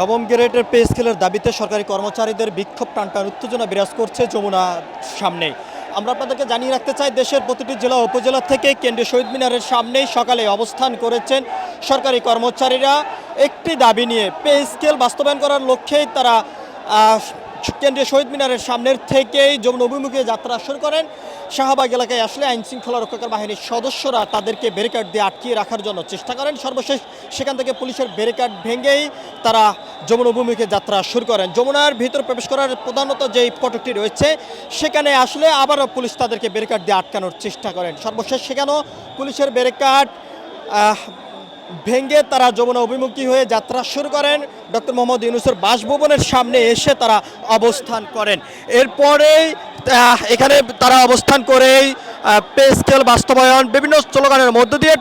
নবম গ্রেডের পে স্কেলের দাবিতে সরকারি কর্মচারীদের বিক্ষোভ টানটান উত্তেজনা বিরাজ করছে যমুনার সামনে। আমরা আপনাদেরকে জানিয়ে রাখতে চাই, দেশের প্রতিটি জেলা উপজেলা থেকে কেন্দ্রীয় শহীদ মিনারের সামনেই সকালে অবস্থান করেছেন সরকারি কর্মচারীরা। একটি দাবি নিয়ে পে স্কেল বাস্তবায়ন করার লক্ষ্যেই তারা কেন্দ্রীয় শহীদ মিনারের সামনের থেকেই যমুনা অভিমুখে যাত্রা শুরু করেন। শাহবাগ এলাকায় আসলে আইন শৃঙ্খলা রক্ষাকারী বাহিনীর সদস্যরা তাদেরকে ব্যারিকেড দিয়ে আটকিয়ে রাখার জন্য চেষ্টা করেন। সর্বশেষ সেখান থেকে পুলিশের ব্যারিকেড ভেঙেই তারা যমুনা অভিমুখে যাত্রা শুরু করেন। যমুনার ভিতরে প্রবেশ করার প্রধানত যেই ফটকটি রয়েছে সেখানে আসলে আবারও পুলিশ তাদেরকে ব্যারিকেড দিয়ে আটকানোর চেষ্টা করেন। সর্বশেষ সেখানেও পুলিশের ব্যারিকেড ভেঙে তারা যমুনা অভিমুখী হয়ে যাত্রা শুরু করেন। ডক্টর মোহাম্মদ ইউনূসের বাসভবনের সামনে এসে তারা অবস্থান করেন। এরপরেই এখানে তারা অবস্থান করেই পে স্কেল বাস্তবায়ন বিভিন্ন স্লোগানের মধ্য দিয়ে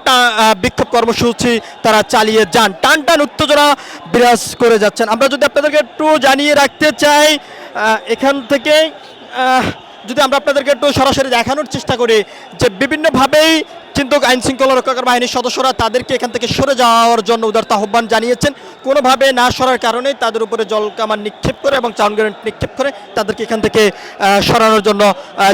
বিক্ষোভ কর্মসূচি তারা চালিয়ে যান। টান টান উত্তেজনা বিরাজ করে যাচ্ছেন। আমরা যদি আপনাদেরকে একটু জানিয়ে রাখতে চাই, এখান থেকে যদি আমরা আপনাদেরকে একটু সরাসরি দেখানোর চেষ্টা করি যে বিভিন্নভাবেই কিন্তু আইন শৃঙ্খলা রক্ষাকারী বাহিনীর সদস্যরা তাদেরকে এখান থেকে সরে যাওয়ার জন্য উদারত আহ্বান জানিয়েছেন। কোনোভাবে না সরার কারণে তাদের উপরে জলকামান নিক্ষেপ করে এবং চাউন গ্রেনেড নিক্ষেপ করে তাদেরকে এখান থেকে সরানোর জন্য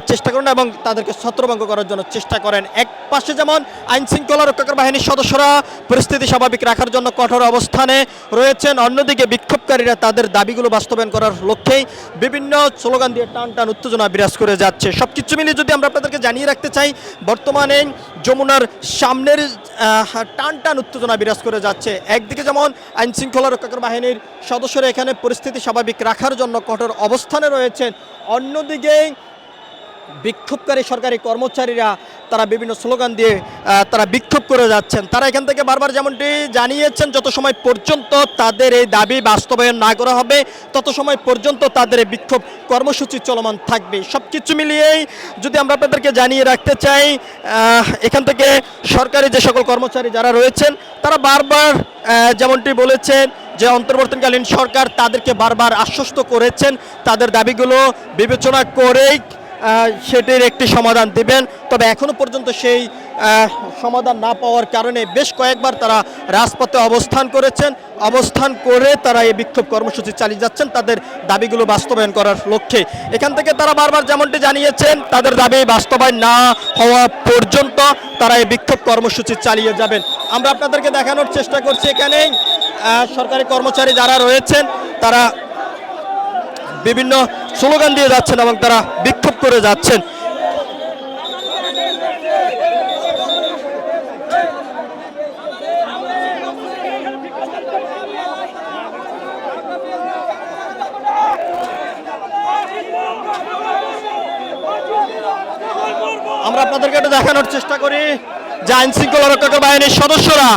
চেষ্টা করেন এবং তাদেরকে ছত্রভঙ্গ করার জন্য চেষ্টা করেন। এক পাশে যেমন আইন শৃঙ্খলা রক্ষাকারী বাহিনীর সদস্যরা পরিস্থিতি স্বাভাবিক রাখার জন্য কঠোর অবস্থানে রয়েছেন, অন্যদিকে বিক্ষোভকারীরা তাদের দাবিগুলো বাস্তবায়ন করার লক্ষ্যেই বিভিন্ন স্লোগান দিয়ে টান টান উত্তেজনা বিরাজ করে যাচ্ছে। সব কিছু মিলিয়ে যদি আমরা আপনাদেরকে জানিয়ে রাখতে চাই, বর্তমানে যমুনার সামনের টান টান উত্তেজনা বিরাজ করে যাচ্ছে। একদিকে যেমন আইন শৃঙ্খলা রক্ষাকারী বাহিনীর সদস্যরা এখানে পরিস্থিতি স্বাভাবিক রাখার জন্য কঠোর অবস্থানে রয়েছেন, অন্যদিকে বিক্ষোভকারী সরকারি কর্মচারীরা তারা বিভিন্ন স্লোগান দিয়ে তারা বিক্ষোভ করে যাচ্ছেন। তারা এখান থেকে বারবার যেমনটি জানিয়েছেন, যত সময় পর্যন্ত তাদের এই দাবি বাস্তবায়ন না করা হবে তত সময় পর্যন্ত তাদের এই বিক্ষোভ কর্মসূচি চলমান থাকবে। সব কিছু মিলিয়েই যদি আমরা আপনাদেরকে জানিয়ে রাখতে চাই, এখান থেকে সরকারি যে সকল কর্মচারী যারা রয়েছেন তারা বারবার যেমনটি বলেছেন যে অন্তর্বর্তীকালীন সরকার তাদেরকে বারবার আশ্বস্ত করেছেন তাদের দাবিগুলো বিবেচনা করেই সেটির একটি সমাধান দিবেন। তবে এখনও পর্যন্ত সেই সমাধান না পাওয়ার কারণে বেশ কয়েকবার তারা রাজপথে অবস্থান করেছেন। অবস্থান করে তারা এই বিক্ষোভ কর্মসূচি চালিয়ে যাচ্ছেন তাদের দাবিগুলো বাস্তবায়ন করার লক্ষ্যে। এখান থেকে তারা বারবার যেমনটি জানিয়েছেন, তাদের দাবি বাস্তবায়ন না হওয়া পর্যন্ত তারা এই বিক্ষোভ কর্মসূচি চালিয়ে যাবেন। আমরা আপনাদেরকে দেখানোর চেষ্টা করছি, এখানে সরকারি কর্মচারী যারা রয়েছেন তারা বিভিন্ন স্লোগান দিয়ে যাচ্ছেন এবং তারা বিক্ষোভ করে যাচ্ছেন। আমরা আপনাদেরকে একটু দেখানোর চেষ্টা করি যে আইন শৃঙ্খলা রক্ষাকারী বাহিনীর সদস্যরা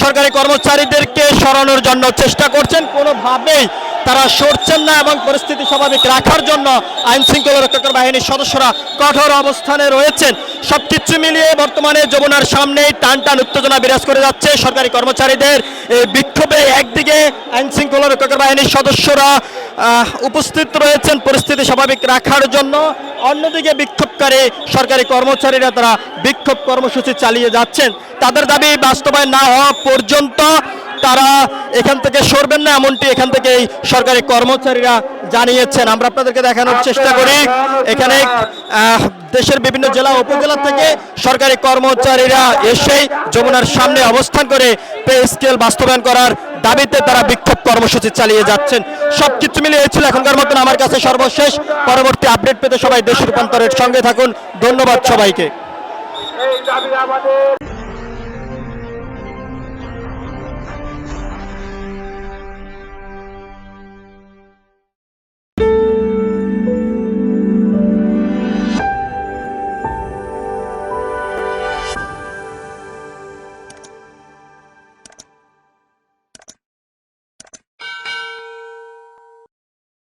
সরকারি কর্মচারীদেরকে সরানোর জন্য চেষ্টা করছেন, কোনোভাবেই তারা সরছেন না এবং পরিস্থিতি স্বাভাবিক রাখার জন্য আইন শৃঙ্খলা রক্ষাকারী বাহিনীর সদস্যরা কঠোর অবস্থানে রয়েছেন। সব কিছু মিলিয়ে বর্তমানে যমুনার সামনেই টান টান উত্তেজনা বিরাজ করে যাচ্ছে। সরকারি কর্মচারীদের এই বিক্ষোভে একদিকে আইন শৃঙ্খলা রক্ষাকারী বাহিনীর সদস্যরা উপস্থিত রয়েছেন পরিস্থিতি স্বাভাবিক রাখার জন্য, অন্যদিকে বিক্ষোভকারী সরকারি কর্মচারীরা তারা বিক্ষোভ কর্মসূচি চালিয়ে যাচ্ছেন। তাদের দাবি বাস্তবায়ন না হওয়া পর্যন্ত তারা এখান থেকে সরবেন না, এমনটি এখান থেকে সরকারি কর্মচারীরা জানিয়েছেন। আমরা আপনাদেরকে দেখানোর চেষ্টা করি, এখানে দেশের বিভিন্ন জেলা উপজেলা থেকে সরকারি কর্মচারীরা এসেই যমুনার সামনে অবস্থান করে পে স্কেল বাস্তবায়ন করার দাবিতে তারা বিক্ষোভ কর্মসূচি চালিয়ে যাচ্ছেন। সব কিছু মিলিয়ে ছিল এখনকার মতন আমার কাছে সর্বশেষ। পরবর্তী আপডেট পেতে সবাই দেশ রূপান্তরের সঙ্গে থাকুন। ধন্যবাদ সবাইকে।